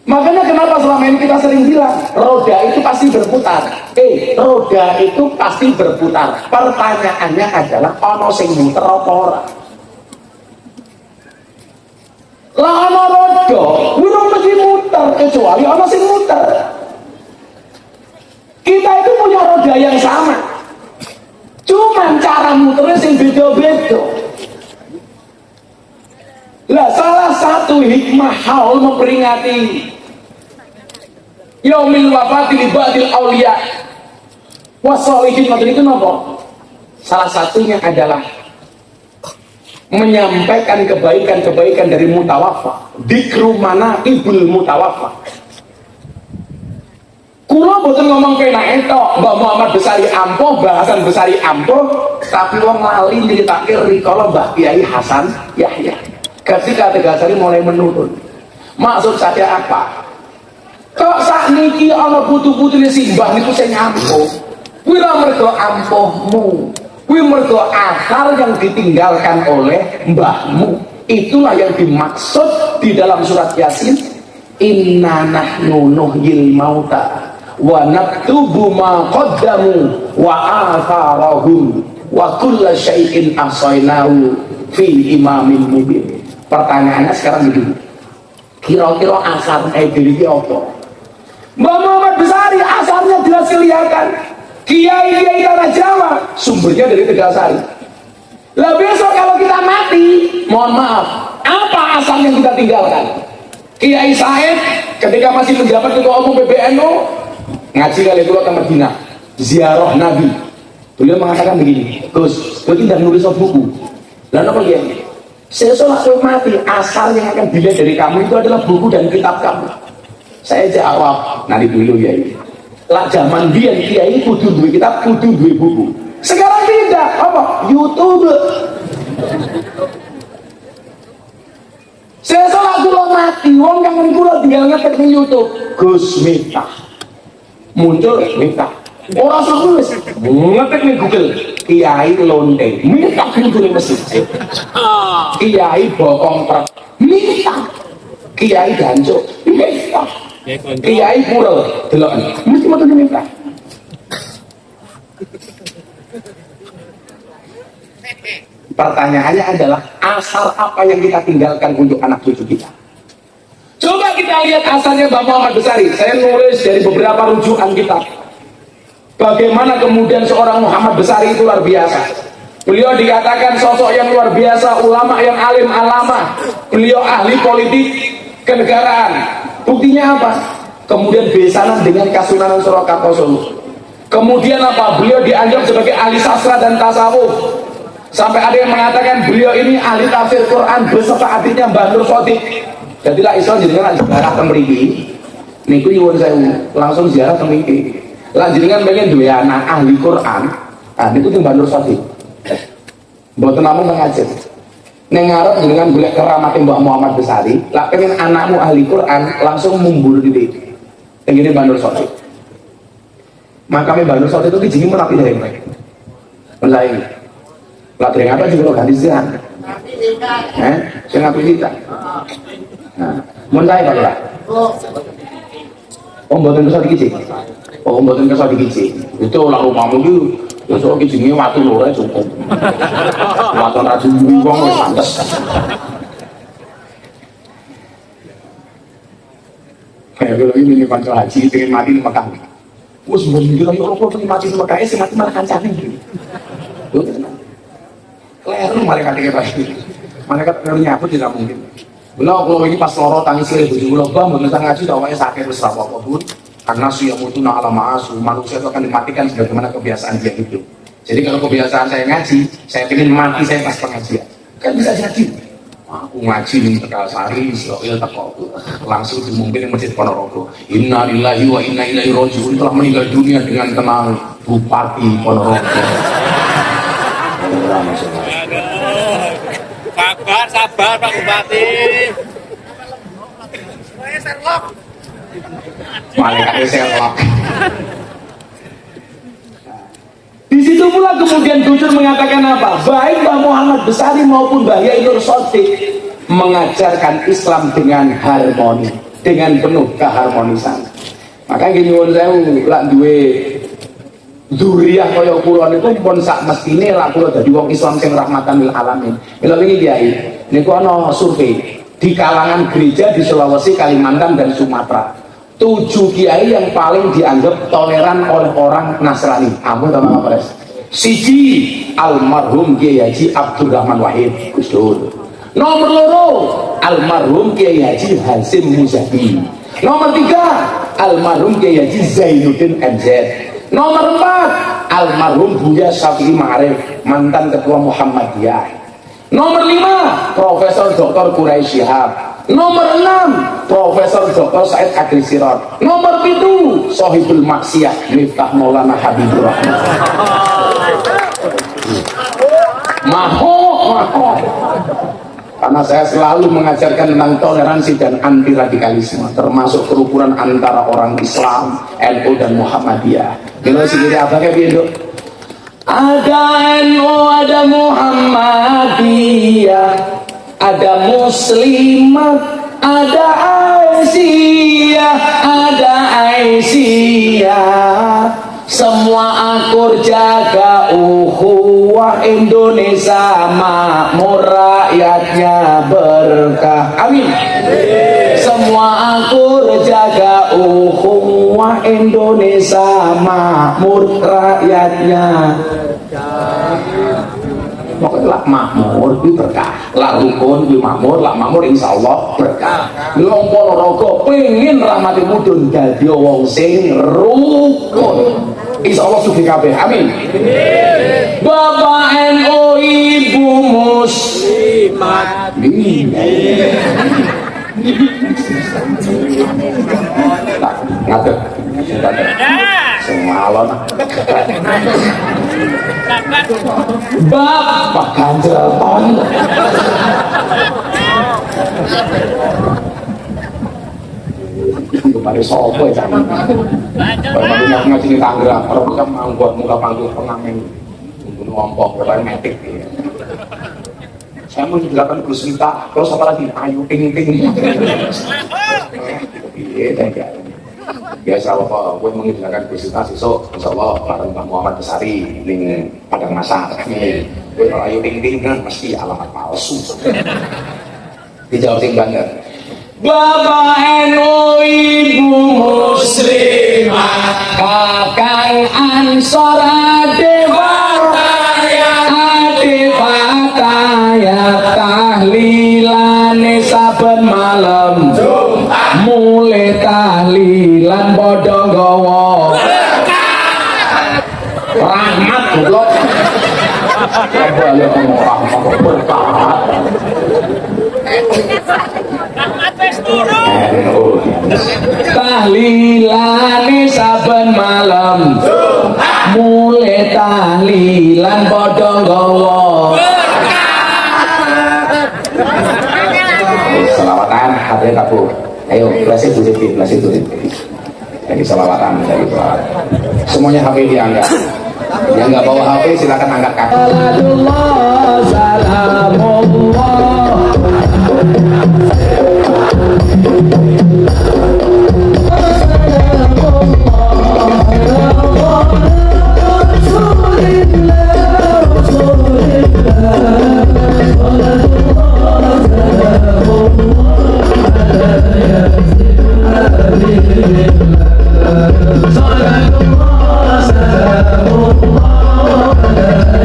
Makanya kenapa selama ini kita sering bilang roda itu pasti berputar. Roda itu pasti berputar. Pertanyaannya adalah ono sing muter apa ora? Lah ono roda, kuwi mesti muter kecuali ono sing muter. Kita itu punya roda yang sama. Cuman cara muternya sing beda-beda. Lah salah satu hikmah haul memperingati Yaumil wafati li ba'dil auliya wassalihin itu apa? Salah satunya adalah menyampaikan kebaikan-kebaikan dari mutawaffa, dzikru manaqibul mutawaffa. Kula boten ngomong kena entok, Mbah Muhammad Besari ampuh, Mbah Hasan Besari ampuh, tapi wong lali nyritakake rikala Mbah Kiai Hasan Yahya. Ketika Tegal Sari mulai menurun. Maksud saya apa? Kok sakniki ana putu-putune simbah niku sing ampuh. Kuwi ora mergo ampuhmu. Kuwi mergo akal yang ditinggalkan oleh mbahmu. Itulah yang dimaksud di dalam surat Yasin. Inna nahnu nuhyil mauta wa naktubu ma qaddamu wa atharahum wa kulla syai'in ahsaynahu fi imamin mubin. Pertanyaannya sekarang begini, kira-kira asar diri apa? Mbah Muhammad Besari asarnya jelas kelihatan. Kiai-kiai tanah Jawa sumbernya dari Tegal Sari. Lah besok kalau kita mati, mohon maaf, apa asal yang kita tinggalkan? Kiai Said ketika masih menjabat ketua umum PBNU ngaji kali kula ke Madinah, ziarah Nabi. Beliau mengatakan begini, Gus, gue tidak nulis buku. Lalu apa dia? Sesuatu aku mati, asal yang akan dilihat dari kamu itu adalah buku dan kitab kamu. Saya jawab, nanti dulu ya ini. Lah zaman dia kiai kudu duwe kitab, kudu duwe buku. Sekarang tidak, apa? YouTube. Sesuatu kula mati, wong kangen kula tinggal ngetik di YouTube. Gus Miftah. Muncul Miftah. Orang nulis ngetik di Google Kiai Lonte Miftah muncul di masjid. Kiai bokong truk Miftah. Kiai Danco Miftah. Kiai pura delok mesti matur minta. Pertanyaannya adalah asal apa yang kita tinggalkan untuk anak cucu kita. Coba kita lihat asalnya Mbah Muhammad Besari. Saya nulis dari beberapa rujukan kitab. Bagaimana kemudian seorang Muhammad Besari itu luar biasa. Beliau dikatakan sosok yang luar biasa, ulama yang alim alama. Beliau ahli politik kenegaraan. Buktinya apa? Kemudian besanan dengan Kasunanan Surakarta Solo. Kemudian apa? Beliau dianggap sebagai ahli sastra dan tasawuf. Sampai ada yang mengatakan beliau ini ahli tafsir Quran beserta adiknya Mbah Nur Sotik. Jadilah Islam jenengan ziarah teng mriki. Niku nyuwun sewu, langsung ziarah teng mriki. Lah jenengan pengen duwe anak ahli Quran, niku teng Mbah Nur Sotik. Mboten namung mengajar. Ning ngarep jenengan golek keramat Mbah Muhammad Besari, lah pengen anakmu ahli Quran, langsung mumbul titik. Teng ngene Mbah Nur Sotik. Makame Mbah Nur Sotik itu jenenge merapi dereng. Mulai lah dereng apa juga ganti siang. Saya ngapain kita? Nah, mulai Pak Lurah. Oh, mboten kersa dikicik. Oh, mboten kersa dikicik. Itu lah rumahmu itu, besok kiciknya waktu lurah cukup. Waktu rajin wong wis pantes. Kayak kalau ini kanca haji pengen mati di Mekah. Wes mboten kira yo kok pengen mati di Mekah, sing mati malah kancane. Yo tenan. Kleru malaikat iki pasti. Malaikat nyabut tidak mungkin. Belah kalau ini pas loro tangis ke ibu lo bang, bener ngaji awalnya sakit besar apapun. Karena suya mutu na alam ma'asu, manusia itu akan dimatikan sebagaimana kebiasaan dia hidup. Jadi kalau kebiasaan saya ngaji, saya ingin mati saya pas pengajian. Kan bisa jadi. Aku ngaji di Tegal Sari, Israel teko langsung dimungkin masjid Ponorogo. Inna lillahi wa inna ilaihi raji'un, telah meninggal dunia dengan tenang Bupati Ponorogo. Sabar Pak Bupati. Malaikatnya Sherlock. Di situ pula kemudian Gus Dur mengatakan apa? Baik Mbah Muhammad Besari maupun Mbah Yai Nur Sotik mengajarkan Islam dengan harmoni, dengan penuh keharmonisan. Maka gini wong sewu lak duwe dzurriyyah kaya kula niku pun sak mestine lak kula dadi wong Islam sing rahmatan lil alamin. Mila wingi Kiai niku ana survei di kalangan gereja di Sulawesi, Kalimantan dan Sumatera. 7 kiai yang paling dianggap toleran oleh orang Nasrani. Ampun teman apa res? Siji almarhum Kiai Haji Abdurrahman Wahid Gus Dur. Nomor loro almarhum Kiai Haji Hasim Muzadi. Nomor 3 almarhum Kiai Haji Zainuddin MZ. Nomor 4 almarhum Buya Syafi'i Ma'arif, mantan ketua Muhammadiyah. Nomor 5 Profesor Dr. Quraisy Shihab. Nomor 6 Profesor Dr. Said Agil Sirot. Nomor 7 Sohibul Maksiyah Miftah Maulana Habibur Rahman. Maho. Karena saya selalu mengajarkan tentang toleransi dan anti radikalisme, termasuk kerukunan antara orang Islam, NU dan Muhammadiyah. Kalau segini apa kayak gitu? Ada NU, ada Muhammadiyah, ada Muslimat, ada Aisyah, ada Aisyah. Semua akur jaga ukhuwah, Indonesia makmur, rakyatnya berkah. Amin. Semua akur jaga ukhuwah, Indonesia makmur, rakyatnya pokoknya lah makmur itu berkah, lah rukun itu makmur, lah makmur insya Allah berkah. Wong Ponorogo pengen rahmati mudun dadi wong sing rukun, insya Allah sugih kabeh. Amin. Bapak NU, Ibu Muslimat, ngadeg semalon Bapak Ganjelton. Mari sopo ya cari. Bapak ngaji di Tangerang, orang bisa manggut muka panggung pengamen untuk ngompok, berapa metik. Saya mau 80 juta, terus apa lagi? Ayu ting ting. Biasa apa, gue mengizinkan bisnis besok, insya Allah bareng Mbak Muhammad Besari ning Padang Masak. Gue ayo ding kan mesti alamat palsu. Dijawab sing banget. Bapak NU, Ibu Muslimah, Kakang Ansor, Ade Fataya, tahlilane saben malam. Mulai tahlilan padha nggawa rahmat goblok. Apa ya ngomong rahmat berkah. Tahlilane saben malam. Mulai tahlilan padha nggawa selawatan hadirin aku. Ayo, belasih turutin. Jadi selawatan, semuanya HP diangkat. Yang nggak bawa HP silakan angkat kaki.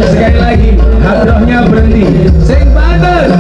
Sekali lagi, hadrohnya berhenti. Sing banter.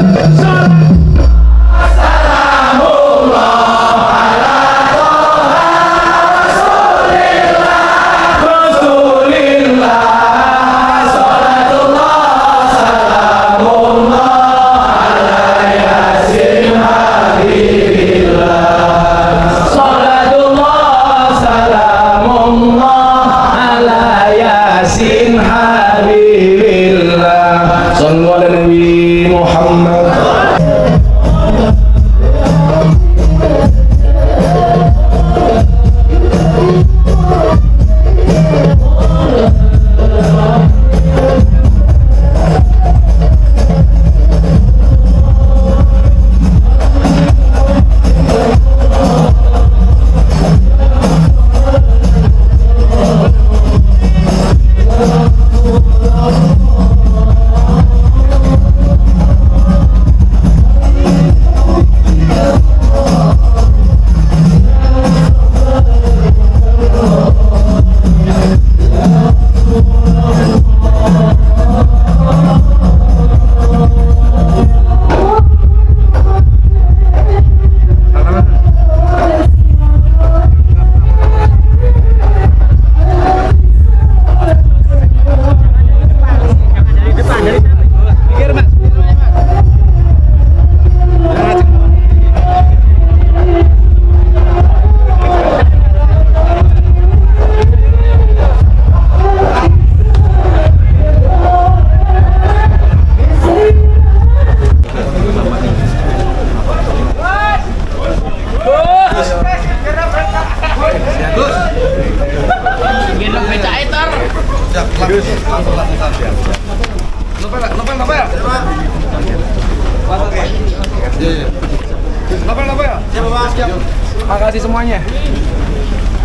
Makasih semuanya.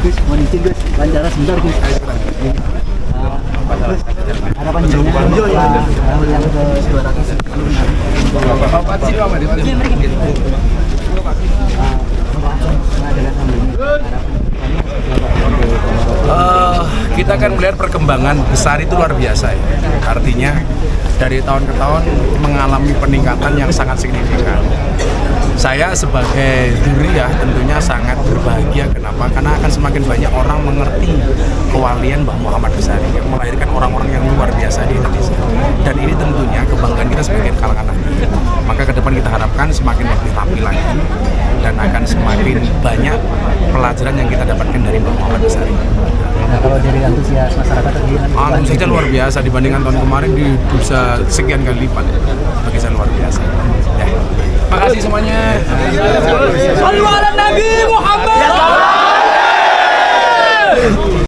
Gus, mohon izin Gus, wawancara sebentar Gus. Harapan jenengan yang ke 200 kita kan melihat perkembangan besar itu luar biasa ya. Artinya dari tahun ke tahun mengalami peningkatan yang sangat signifikan. Saya sebagai duriah tentunya sangat berbahagia. Kenapa? Karena akan semakin banyak orang mengerti kewalian Mbah Muhammad Besari yang melahirkan orang-orang yang luar biasa di Indonesia. Dan ini tentunya kebanggaan kita sebagai kalangan ahli. Maka ke depan kita harapkan semakin lebih rapi lagi dan akan semakin banyak pelajaran yang kita dapatkan dari Mbah Muhammad Besari. Nah, kalau dari antusias masyarakat Antusiasnya luar biasa dibandingkan tahun kemarin bisa sekian kali lipat. Bagi saya luar biasa. Ya. Makasih semuanya. Sallu ala Nabi Muhammad.